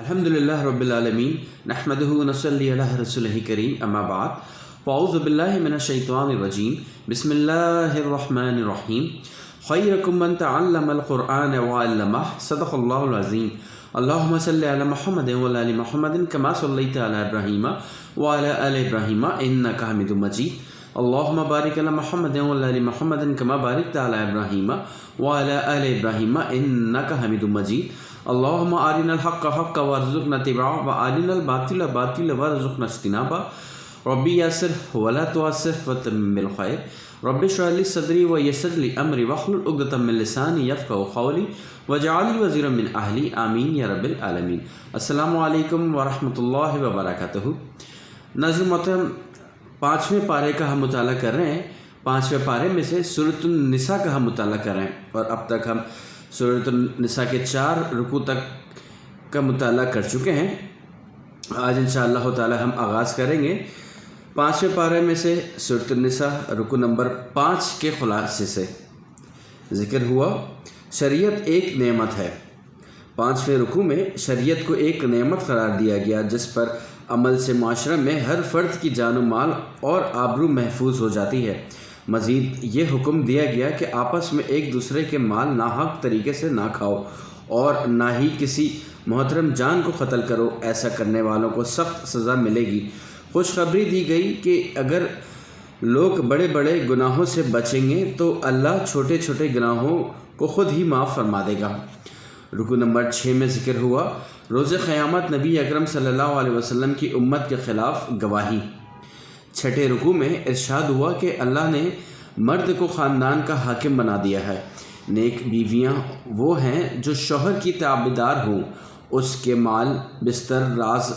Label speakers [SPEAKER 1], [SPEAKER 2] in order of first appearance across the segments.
[SPEAKER 1] الحمدللہ رب العالمین نحمدہ ونصلی علی رسولہ کریم اما بعد فاعوذ باللہ من الشیطان الرجیم بسم اللہ الرحمن الرحیم خیرکم من تعلم القرآن وعلمہ صدق اللہ العظیم اللہم صلی علی محمد وعلی آل محمد کما صلیت علی ابراہیم وعلی آل ابراہیم انک حمید مجید اللہم بارک علی محمد وعلی آل محمد کما بارکت علی ابراہیم وعلی آل ابراہیم انک حمید مجید اللہم آرنا الحق حقا وارزقنا اتباعہ وآرنا الباطل باطلا وارزقنا اجتنابہ ربی یسر ولا تعسر وتمم بالخیر رب اشرح لی صدری ویسر لی امری واحلل عقدۃ من لسانی یفقہوا قولی واجعل لی وزیرا من اہلی آمین یا رب العالمین۔ السلام علیکم ورحمۃ اللہ وبرکاتہ۔ ناظرین محترم، 5ویں پارے کا ہم مطالعہ کر رہے ہیں۔ 5ویں پارے میں سے سورۃ النساء کا ہم مطالعہ کر رہے ہیں اور اب تک ہم سورۃ النساء کے 4 رکوع تک کا مطالعہ کر چکے ہیں۔ آج انشاءاللہ تعالی ہم آغاز کریں گے 5ویں پارے میں سے سورۃ النساء رکوع نمبر 5 کے خلاصے سے۔ ذکر ہوا شریعت ایک نعمت ہے۔ 5ویں رکوع میں شریعت کو ایک نعمت قرار دیا گیا جس پر عمل سے معاشرہ میں ہر فرد کی جان و مال اور آبرو محفوظ ہو جاتی ہے۔ مزید یہ حکم دیا گیا کہ آپس میں ایک دوسرے کے مال ناحق طریقے سے نہ کھاؤ اور نہ ہی کسی محترم جان کو قتل کرو، ایسا کرنے والوں کو سخت سزا ملے گی۔ خوشخبری دی گئی کہ اگر لوگ بڑے بڑے گناہوں سے بچیں گے تو اللہ چھوٹے چھوٹے گناہوں کو خود ہی معاف فرما دے گا۔ رکوع نمبر 6 میں ذکر ہوا روز قیامت نبی اکرم صلی اللہ علیہ وسلم کی امت کے خلاف گواہی۔ 6 رکوع میں ارشاد ہوا کہ اللہ نے مرد کو خاندان کا حاکم بنا دیا ہے۔ نیک بیویاں وہ ہیں جو شوہر کی تابعدار ہوں، اس کے مال، بستر، راز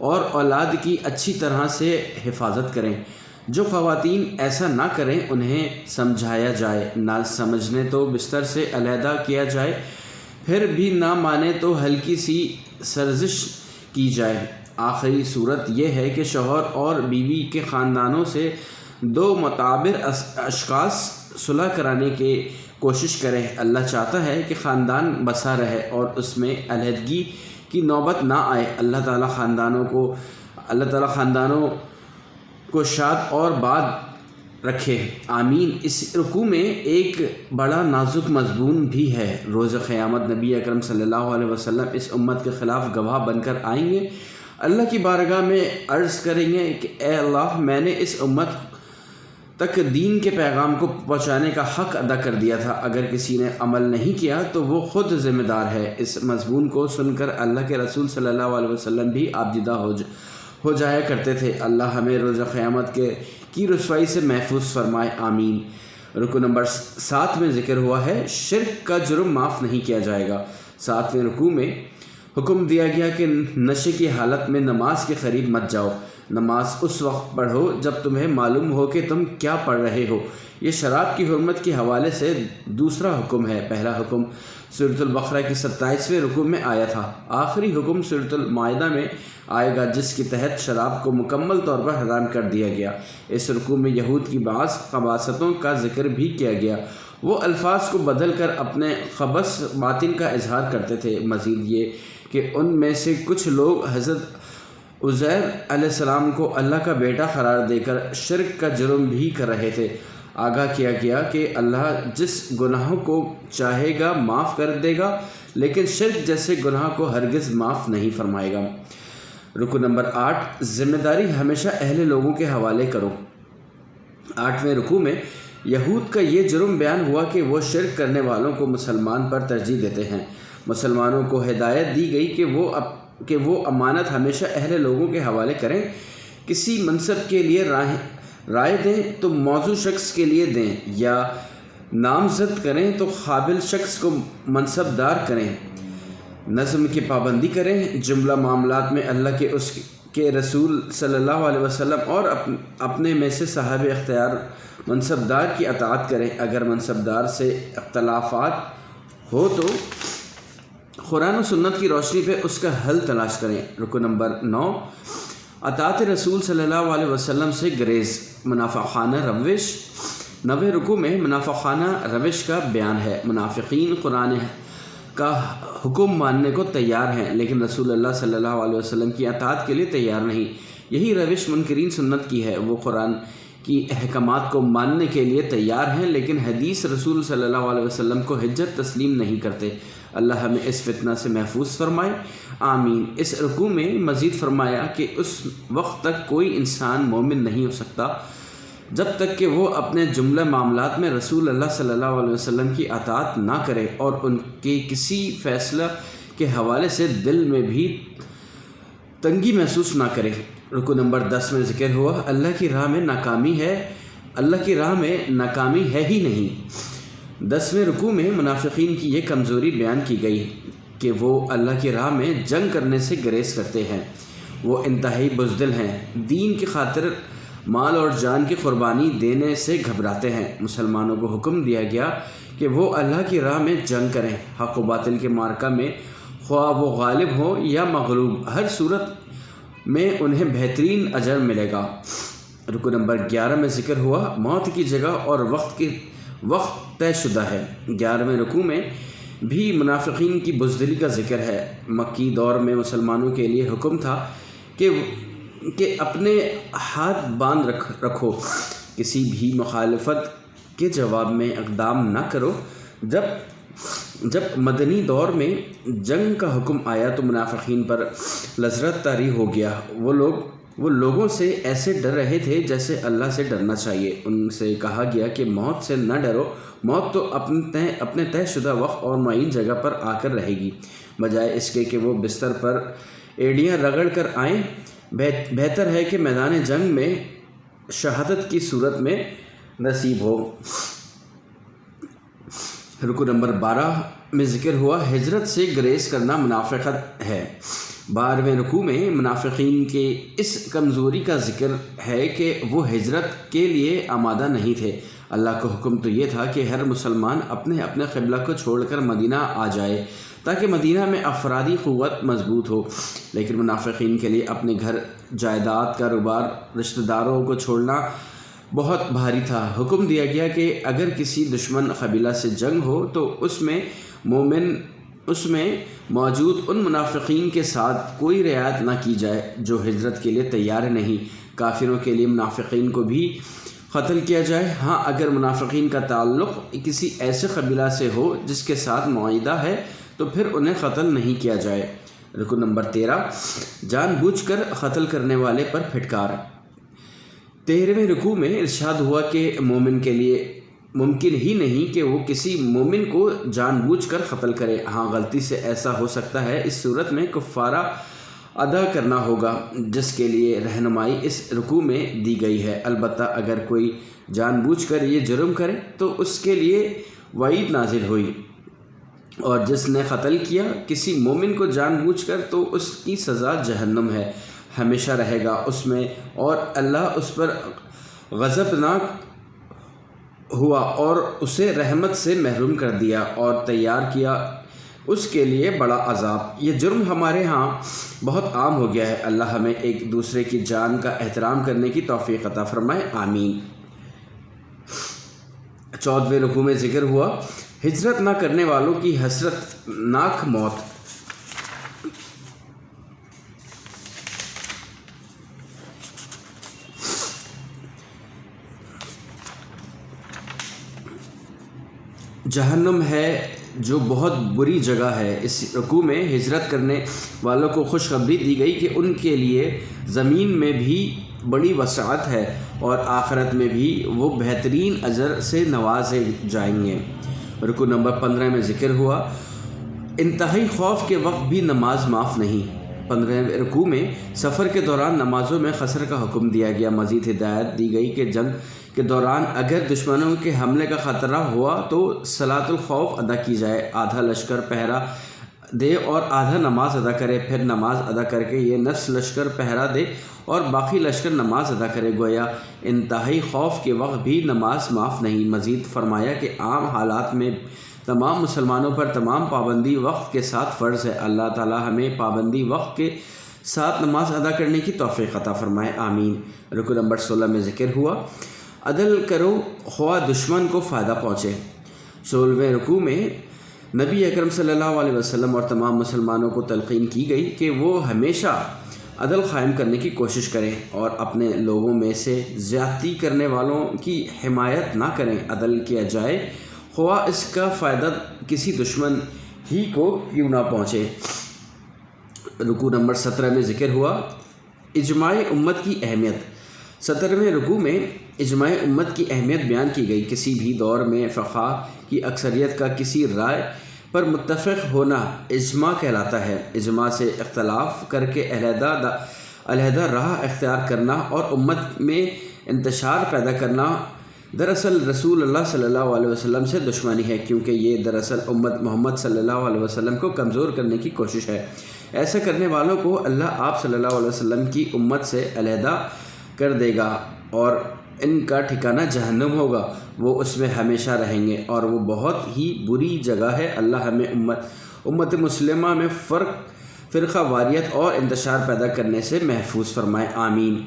[SPEAKER 1] اور اولاد کی اچھی طرح سے حفاظت کریں۔ جو خواتین ایسا نہ کریں انہیں سمجھایا جائے، نہ سمجھنے تو بستر سے علیحدہ کیا جائے، پھر بھی نہ مانے تو ہلکی سی سرزش کی جائے۔ آخری صورت یہ ہے کہ شوہر اور بیوی کے خاندانوں سے 2 معتبر اشخاص صلح کرانے کی کوشش کریں۔ اللہ چاہتا ہے کہ خاندان بسا رہے اور اس میں علیحدگی کی نوبت نہ آئے۔ اللہ تعالیٰ خاندانوں کو شاد اور باد رکھے، آمین۔ اس رکوع میں ایک بڑا نازک مضمون بھی ہے۔ روز قیامت نبی اکرم صلی اللہ علیہ وسلم اس امت کے خلاف گواہ بن کر آئیں گے، اللہ کی بارگاہ میں عرض کریں گے کہ اے اللہ، میں نے اس امت تک دین کے پیغام کو پہنچانے کا حق ادا کر دیا تھا، اگر کسی نے عمل نہیں کیا تو وہ خود ذمہ دار ہے۔ اس مضمون کو سن کر اللہ کے رسول صلی اللہ علیہ وسلم بھی آبجدہ ہو جایا کرتے تھے۔ اللہ ہمیں روز قیامت کی رسوائی سے محفوظ فرمائے، آمین۔ رکوع نمبر 7 میں ذکر ہوا ہے شرک کا جرم معاف نہیں کیا جائے گا۔ 7ویں رکوع میں حکم دیا گیا کہ نشے کی حالت میں نماز کے قریب مت جاؤ۔ نماز اس وقت پڑھو جب تمہیں معلوم ہو کہ تم کیا پڑھ رہے ہو۔ یہ شراب کی حرمت کے حوالے سے دوسرا حکم ہے۔ پہلا حکم سورۃ البقرہ کی 27ویں رکوع میں آیا تھا۔ آخری حکم سورۃ المائدہ میں آئے گا جس کے تحت شراب کو مکمل طور پر حرام کر دیا گیا۔ اس رکوع میں یہود کی بعض خباثتوں کا ذکر بھی کیا گیا۔ وہ الفاظ کو بدل کر اپنے خبث باطن کا اظہار کرتے تھے۔ مزید یہ کہ ان میں سے کچھ لوگ حضرت عزیر علیہ السلام کو اللہ کا بیٹا قرار دے کر شرک کا جرم بھی کر رہے تھے۔ آگاہ کیا گیا کہ اللہ جس گناہوں کو چاہے گا معاف کر دے گا، لیکن شرک جیسے گناہ کو ہرگز معاف نہیں فرمائے گا۔ رکوع نمبر 8 ذمہ داری ہمیشہ اہل لوگوں کے حوالے کرو۔ 8ویں رکوع میں یہود کا یہ جرم بیان ہوا کہ وہ شرک کرنے والوں کو مسلمان پر ترجیح دیتے ہیں۔ مسلمانوں کو ہدایت دی گئی کہ وہ امانت ہمیشہ اہل لوگوں کے حوالے کریں۔ کسی منصب کے لیے رائے دیں تو موزوں شخص کے لیے دیں، یا نامزد کریں تو قابل شخص کو منصب دار کریں۔ نظم کی پابندی کریں۔ جملہ معاملات میں اللہ کے اس کے رسول صلی اللہ علیہ وسلم اور اپنے میں سے صاحب اختیار منصب دار کی اطاعت کریں۔ اگر منصب دار سے اختلافات ہو تو قرآن و سنت کی روشنی پہ اس کا حل تلاش کریں۔ رکوع نمبر 9 اطاعت رسول صلی اللہ علیہ وسلم سے گریز، منافقانہ روش۔ 9ویں رکوع میں منافقانہ روش کا بیان ہے۔ منافقین قرآن کا حکم ماننے کو تیار ہیں لیکن رسول اللہ صلی اللہ علیہ وسلم کی اطاعت کے لیے تیار نہیں۔ یہی روش منکرین سنت کی ہے، وہ قرآن کی احکامات کو ماننے کے لیے تیار ہیں لیکن حدیث رسول صلی اللہ علیہ وسلم کو حجت تسلیم نہیں کرتے۔ اللہ ہمیں اس فتنہ سے محفوظ فرمائے، آمین۔ اس رکوع میں مزید فرمایا کہ اس وقت تک کوئی انسان مومن نہیں ہو سکتا جب تک کہ وہ اپنے جملہ معاملات میں رسول اللہ صلی اللہ علیہ وسلم کی اطاعت نہ کرے اور ان کے کسی فیصلہ کے حوالے سے دل میں بھی تنگی محسوس نہ کرے۔ رکوع نمبر 10 میں ذکر ہوا اللہ کی راہ میں ناکامی ہے ہی نہیں۔ 10ویں رکوع میں منافقین کی یہ کمزوری بیان کی گئی کہ وہ اللہ کی راہ میں جنگ کرنے سے گریز کرتے ہیں، وہ انتہائی بزدل ہیں، دین کی خاطر مال اور جان کی قربانی دینے سے گھبراتے ہیں۔ مسلمانوں کو حکم دیا گیا کہ وہ اللہ کی راہ میں جنگ کریں، حق و باطل کے معرکہ میں خواہ وہ غالب ہو یا مغلوب، ہر صورت میں انہیں بہترین اجر ملے گا۔ رکوع نمبر 11 میں ذکر ہوا موت کی جگہ اور وقت طے شدہ ہے۔ 11ویں رکوع میں بھی منافقین کی بزدلی کا ذکر ہے۔ مکی دور میں مسلمانوں کے لیے حکم تھا کہ اپنے ہاتھ باندھ رکھو، کسی بھی مخالفت کے جواب میں اقدام نہ کرو۔ جب مدنی دور میں جنگ کا حکم آیا تو منافقین پر لذرت طاری ہو گیا۔ وہ لوگوں سے ایسے ڈر رہے تھے جیسے اللہ سے ڈرنا چاہیے۔ ان سے کہا گیا کہ موت سے نہ ڈرو، موت تو اپنے طے شدہ وقت اور معین جگہ پر آ کر رہے گی، بجائے اس کے کہ وہ بستر پر ایڑیاں رگڑ کر آئیں۔ بہتر ہے کہ میدان جنگ میں شہادت کی صورت میں نصیب ہو۔ رکوع نمبر 12 میں ذکر ہوا ہجرت سے گریز کرنا منافقت ہے۔ 12ویں رکوع میں منافقین کے اس کمزوری کا ذکر ہے کہ وہ ہجرت کے لیے آمادہ نہیں تھے۔ اللہ کا حکم تو یہ تھا کہ ہر مسلمان اپنے قبلہ کو چھوڑ کر مدینہ آ جائے تاکہ مدینہ میں افرادی قوت مضبوط ہو، لیکن منافقین کے لیے اپنے گھر، جائیداد، کاروبار، رشتہ داروں کو چھوڑنا بہت بھاری تھا۔ حکم دیا گیا کہ اگر کسی دشمن قبیلہ سے جنگ ہو تو اس میں موجود ان منافقین کے ساتھ کوئی رعایت نہ کی جائے جو ہجرت کے لیے تیار نہیں۔ کافروں کے لیے منافقین کو بھی قتل کیا جائے، ہاں اگر منافقین کا تعلق کسی ایسے قبیلہ سے ہو جس کے ساتھ معاہدہ ہے تو پھر انہیں قتل نہیں کیا جائے۔ رکوع نمبر 13 جان بوجھ کر قتل کرنے والے پر پھٹکار۔ 13ویں رکوع میں ارشاد ہوا کہ مومن کے لیے ممکن ہی نہیں کہ وہ کسی مومن کو جان بوجھ کر قتل کرے، ہاں غلطی سے ایسا ہو سکتا ہے۔ اس صورت میں کفارہ ادا کرنا ہوگا جس کے لیے رہنمائی اس رکوع میں دی گئی ہے۔ البتہ اگر کوئی جان بوجھ کر یہ جرم کرے تو اس کے لیے وعید نازل ہوئی، اور جس نے قتل کیا کسی مومن کو جان بوجھ کر تو اس کی سزا جہنم ہے، ہمیشہ رہے گا اس میں، اور اللہ اس پر غضبناک ہوا اور اسے رحمت سے محروم کر دیا اور تیار کیا اس کے لیے بڑا عذاب۔ یہ جرم ہمارے ہاں بہت عام ہو گیا ہے۔ اللہ ہمیں ایک دوسرے کی جان کا احترام کرنے کی توفیق عطا فرمائے، آمین۔ 14ویں رکوع میں ذکر ہوا ہجرت نہ کرنے والوں کی حسرت ناک موت۔ جہنم ہے جو بہت بری جگہ ہے۔ اس رکوع میں ہجرت کرنے والوں کو خوشخبری دی گئی کہ ان کے لیے زمین میں بھی بڑی وسعت ہے اور آخرت میں بھی وہ بہترین اجر سے نوازے جائیں گے۔ رکوع نمبر 15 میں ذکر ہوا انتہائی خوف کے وقت بھی نماز معاف نہیں۔ 15ویں رکوع میں سفر کے دوران نمازوں میں قصر کا حکم دیا گیا۔ مزید ہدایت دی گئی کہ جنگ کے دوران اگر دشمنوں کے حملے کا خطرہ ہوا تو صلاۃ الخوف ادا کی جائے، آدھا لشکر پہرا دے اور آدھا نماز ادا کرے، پھر نماز ادا کر کے یہ نصف لشکر پہرا دے اور باقی لشکر نماز ادا کرے، گویا انتہائی خوف کے وقت بھی نماز معاف نہیں۔ مزید فرمایا کہ عام حالات میں تمام مسلمانوں پر تمام پابندی وقت کے ساتھ فرض ہے۔ اللہ تعالی ہمیں پابندی وقت کے ساتھ نماز ادا کرنے کی توفیق عطا فرمائے، آمین۔ رکوع نمبر 16 میں ذکر ہوا عدل کرو خواہ دشمن کو فائدہ پہنچے۔ 16ویں رکوع میں نبی اکرم صلی اللہ علیہ وسلم اور تمام مسلمانوں کو تلقین کی گئی کہ وہ ہمیشہ عدل قائم کرنے کی کوشش کریں اور اپنے لوگوں میں سے زیادتی کرنے والوں کی حمایت نہ کریں۔ عدل کیا جائے خواہ اس کا فائدہ کسی دشمن ہی کو کیوں نہ پہنچے۔ رکوع نمبر 17 میں ذکر ہوا اجماع امت کی اہمیت۔ 17ویں رکوع میں اجماع امت کی اہمیت بیان کی گئی۔ کسی بھی دور میں فقہا کی اکثریت کا کسی رائے پر متفق ہونا اجماع کہلاتا ہے۔ اجماع سے اختلاف کر کے علیحدہ راہ اختیار کرنا اور امت میں انتشار پیدا کرنا دراصل رسول اللہ صلی اللہ علیہ وسلم سے دشمنی ہے، کیونکہ یہ دراصل امت محمد صلی اللہ علیہ وسلم کو کمزور کرنے کی کوشش ہے۔ ایسا کرنے والوں کو اللہ آپ صلی اللہ علیہ وسلم کی امت سے علیحدہ کر دے گا اور ان کا ٹھکانہ جہنم ہوگا، وہ اس میں ہمیشہ رہیں گے اور وہ بہت ہی بری جگہ ہے۔ اللہ ہمیں امت مسلمہ میں فرقہ واریت اور انتشار پیدا کرنے سے محفوظ فرمائے، آمین۔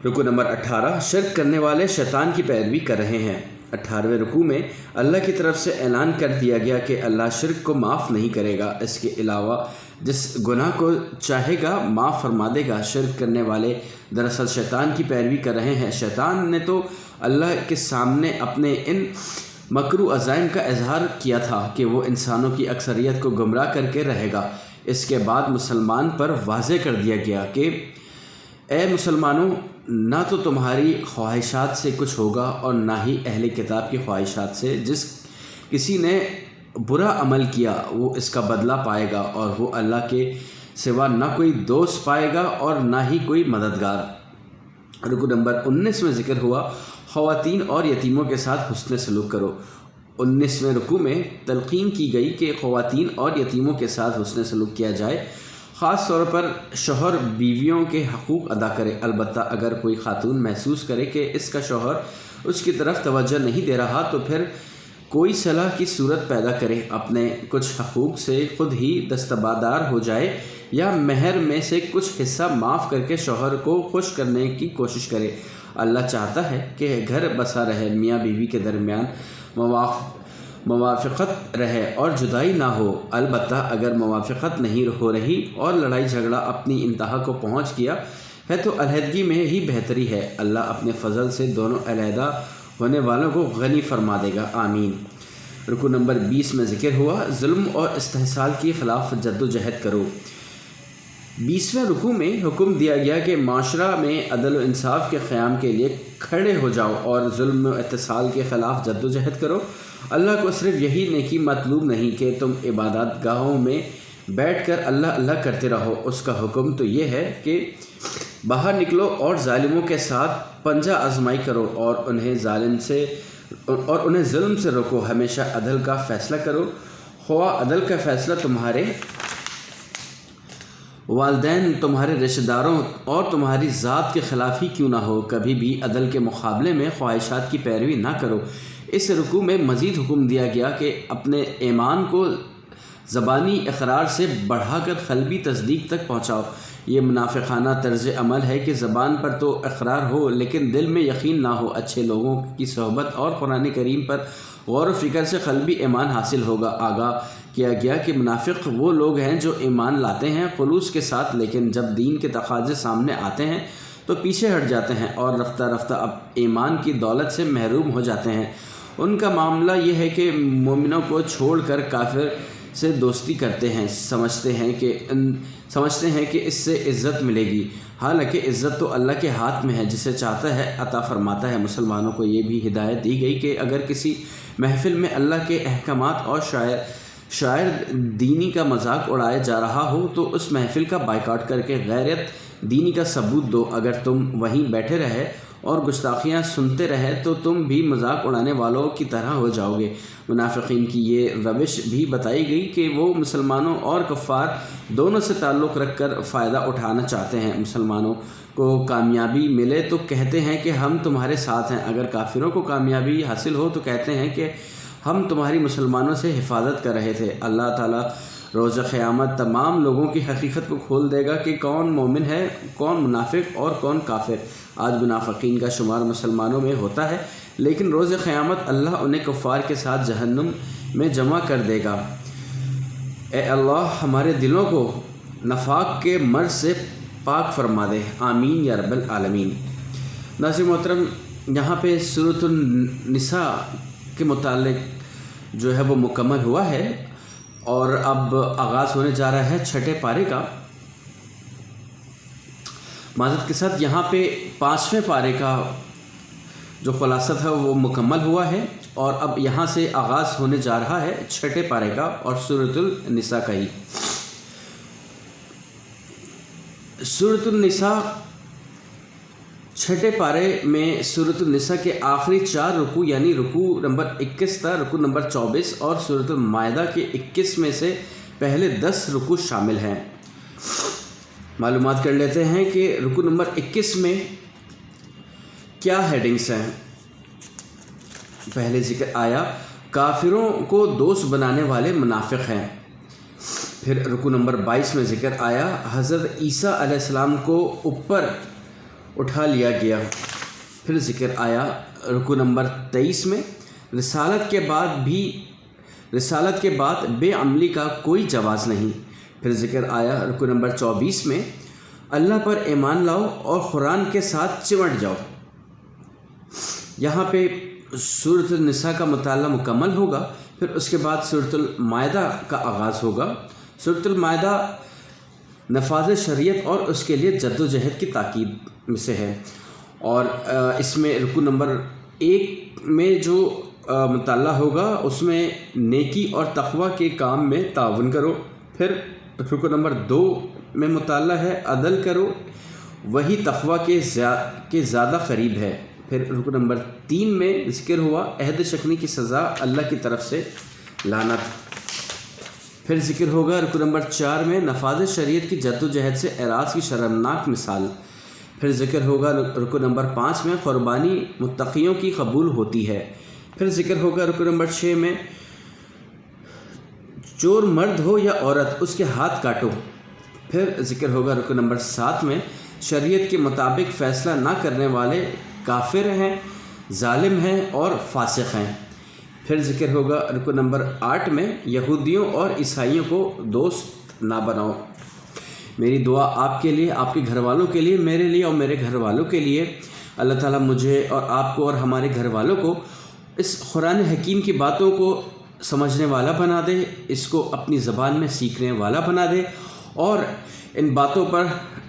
[SPEAKER 1] رکوع نمبر 18 شرک کرنے والے شیطان کی پیروی کر رہے ہیں۔ 18ویں رکوع میں اللہ کی طرف سے اعلان کر دیا گیا کہ اللہ شرک کو معاف نہیں کرے گا، اس کے علاوہ جس گناہ کو چاہے گا معاف فرما دے گا۔ شرک کرنے والے دراصل شیطان کی پیروی کر رہے ہیں۔ شیطان نے تو اللہ کے سامنے اپنے ان مکروہ عزائم کا اظہار کیا تھا کہ وہ انسانوں کی اکثریت کو گمراہ کر کے رہے گا۔ اس کے بعد مسلمان پر واضح کر دیا گیا کہ اے مسلمانوں، نہ تو تمہاری خواہشات سے کچھ ہوگا اور نہ ہی اہل کتاب کی خواہشات سے۔ جس کسی نے برا عمل کیا وہ اس کا بدلہ پائے گا اور وہ اللہ کے سوا نہ کوئی دوست پائے گا اور نہ ہی کوئی مددگار۔ رکوع نمبر 19 میں ذکر ہوا خواتین اور یتیموں کے ساتھ حسن سلوک کرو۔ 19ویں رکوع میں تلقین کی گئی کہ خواتین اور یتیموں کے ساتھ حسن سلوک کیا جائے، خاص طور پر شوہر بیویوں کے حقوق ادا کرے۔ البتہ اگر کوئی خاتون محسوس کرے کہ اس کا شوہر اس کی طرف توجہ نہیں دے رہا تو پھر کوئی صلاح کی صورت پیدا کرے، اپنے کچھ حقوق سے خود ہی دستبردار ہو جائے یا مہر میں سے کچھ حصہ معاف کر کے شوہر کو خوش کرنے کی کوشش کرے۔ اللہ چاہتا ہے کہ گھر بسا رہے، میاں بیوی کے درمیان موافقت رہے اور جدائی نہ ہو۔ البتہ اگر موافقت نہیں ہو رہی اور لڑائی جھگڑا اپنی انتہا کو پہنچ گیا ہے تو علیحدگی میں ہی بہتری ہے۔ اللہ اپنے فضل سے دونوں علیحدہ ہونے والوں کو غنی فرما دے گا، آمین۔ رکوع نمبر 20 میں ذکر ہوا ظلم اور استحصال کے خلاف جد و جہد کرو۔ 20ویں رکوع میں حکم دیا گیا کہ معاشرہ میں عدل و انصاف کے قیام کے لیے کھڑے ہو جاؤ اور ظلم و استحصال کے خلاف جد و جہد کرو۔ اللہ کو صرف یہی نیکی مطلوب نہیں کہ تم عبادت گاہوں میں بیٹھ کر اللہ اللہ کرتے رہو، اس کا حکم تو یہ ہے کہ باہر نکلو اور ظالموں کے ساتھ پنجہ آزمائی کرو اور انہیں ظلم سے روکو۔ ہمیشہ عدل کا فیصلہ کرو، خواہ عدل کا فیصلہ تمہارے والدین، تمہارے رشتہ داروں اور تمہاری ذات کے خلاف ہی کیوں نہ ہو۔ کبھی بھی عدل کے مقابلے میں خواہشات کی پیروی نہ کرو۔ اس رکوع میں مزید حکم دیا گیا کہ اپنے ایمان کو زبانی اقرار سے بڑھا کر قلبی تصدیق تک پہنچاؤ۔ یہ منافقانہ طرز عمل ہے کہ زبان پر تو اقرار ہو لیکن دل میں یقین نہ ہو۔ اچھے لوگوں کی صحبت اور قرآن کریم پر غور و فکر سے قلبی ایمان حاصل ہوگا۔ آگاہ کیا گیا کہ منافق وہ لوگ ہیں جو ایمان لاتے ہیں خلوص کے ساتھ، لیکن جب دین کے تقاضے سامنے آتے ہیں تو پیچھے ہٹ جاتے ہیں اور رفتہ رفتہ اب ایمان کی دولت سے محروم ہو جاتے ہیں۔ ان کا معاملہ یہ ہے کہ مومنوں کو چھوڑ کر کافر سے دوستی کرتے ہیں، سمجھتے ہیں کہ اس سے عزت ملے گی، حالانکہ عزت تو اللہ کے ہاتھ میں ہے، جسے چاہتا ہے عطا فرماتا ہے۔ مسلمانوں کو یہ بھی ہدایت دی گئی کہ اگر کسی محفل میں اللہ کے احکامات اور شاعر دینی کا مذاق اڑایا جا رہا ہو تو اس محفل کا بائیکاٹ کر کے غیرت دینی کا ثبوت دو۔ اگر تم وہیں بیٹھے رہے اور گستاخیاں سنتے رہے تو تم بھی مذاق اڑانے والوں کی طرح ہو جاؤ گے۔ منافقین کی یہ روش بھی بتائی گئی کہ وہ مسلمانوں اور کفار دونوں سے تعلق رکھ کر فائدہ اٹھانا چاہتے ہیں۔ مسلمانوں کو کامیابی ملے تو کہتے ہیں کہ ہم تمہارے ساتھ ہیں، اگر کافروں کو کامیابی حاصل ہو تو کہتے ہیں کہ ہم تمہاری مسلمانوں سے حفاظت کر رہے تھے۔ اللہ تعالیٰ روز قیامت تمام لوگوں کی حقیقت کو کھول دے گا کہ کون مومن ہے، کون منافق اور کون کافر۔ آج منافقین کا شمار مسلمانوں میں ہوتا ہے، لیکن روز قیامت اللہ انہیں کفار کے ساتھ جہنم میں جمع کر دے گا۔ اے اللہ ہمارے دلوں کو نفاق کے مرض سے پاک فرما دے، آمین یا رب العالمین۔ ناظرین محترم، یہاں پہ سورۃ النساء کے متعلق جو ہے وہ مکمل ہوا ہے اور اب آغاز ہونے جا رہا ہے چھٹے پارے کا۔ معذرت کے ساتھ یہاں پہ 5ویں پارے کا جو خلاصہ تھا وہ مکمل ہوا ہے اور اب یہاں سے آغاز ہونے جا رہا ہے چھٹے پارے کا اور سورۃ النساء کا ہی۔ سورۃ النساء چھٹے پارے میں سورۃ النساء کے آخری 4 رکوع یعنی رکوع نمبر 21 تا رکوع نمبر 24 اور سورۃ المائدہ کے 21 میں سے پہلے 10 رکوع شامل ہیں۔ معلومات کر لیتے ہیں کہ رکوع نمبر 21 میں کیا ہیڈنگز ہیں۔ پہلے ذکر آیا کافروں کو دوست بنانے والے منافق ہیں۔ پھر رکوع نمبر 22 میں ذکر آیا حضرت عیسیٰ علیہ السلام کو اوپر اٹھا لیا گیا۔ پھر ذکر آیا رکوع نمبر 23 میں رسالت کے بعد بے عملی کا کوئی جواز نہیں۔ پھر ذکر آیا رکوع نمبر 24 میں اللہ پر ایمان لاؤ اور قرآن کے ساتھ چمٹ جاؤ۔ یہاں پہ سورۃ النساء کا مطالعہ مکمل ہوگا، پھر اس کے بعد سورۃ المائدہ کا آغاز ہوگا۔ سورۃ المائدہ نفاذ شریعت اور اس کے لیے جد و جہد کی تاکید میں سے ہے، اور اس میں رکوع نمبر 1 میں جو مطالعہ ہوگا اس میں نیکی اور تقوی کے کام میں تعاون کرو۔ پھر رکوع نمبر 2 میں مطالعہ ہے عدل کرو، وہی تقوی کے زیادہ قریب ہے۔ پھر رکوع نمبر 3 میں ذکر ہوا عہد شکنی کی سزا اللہ کی طرف سے لعنت۔ پھر ذکر ہوگا رکوع نمبر 4 میں نفاذ شریعت کی جد و جہد سے اعراض کی شرمناک مثال۔ پھر ذکر ہوگا رکوع نمبر 5 میں قربانی متقیوں کی قبول ہوتی ہے۔ پھر ذکر ہوگا رکوع نمبر 6 میں چور مرد ہو یا عورت اس کے ہاتھ کاٹو۔ پھر ذکر ہوگا رکوع نمبر 7 میں شریعت کے مطابق فیصلہ نہ کرنے والے کافر ہیں، ظالم ہیں اور فاسق ہیں۔ پھر ذکر ہوگا رکوع نمبر 8 میں یہودیوں اور عیسائیوں کو دوست نہ بناؤ۔ میری دعا آپ کے لیے، آپ کے گھر والوں کے لیے، میرے لیے اور میرے گھر والوں کے لیے اللہ تعالیٰ مجھے اور آپ کو اور ہمارے گھر والوں کو اس قرآن حکیم کی باتوں کو سمجھنے والا بنا دے، اس کو اپنی زبان میں سیکھنے والا بنا دے اور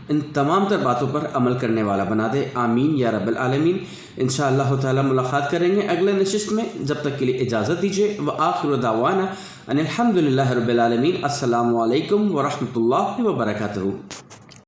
[SPEAKER 1] ان تمام تر باتوں پر عمل کرنے والا بنا دے، آمین یا رب العالمین۔ انشاءاللہ تعالیٰ ملاقات کریں گے اگلے نشست میں، جب تک کے لیے اجازت دیجیے۔ وآخر دعوانا ان الحمدللہ رب العالمین۔ السلام علیکم ورحمۃ اللہ وبرکاتہ۔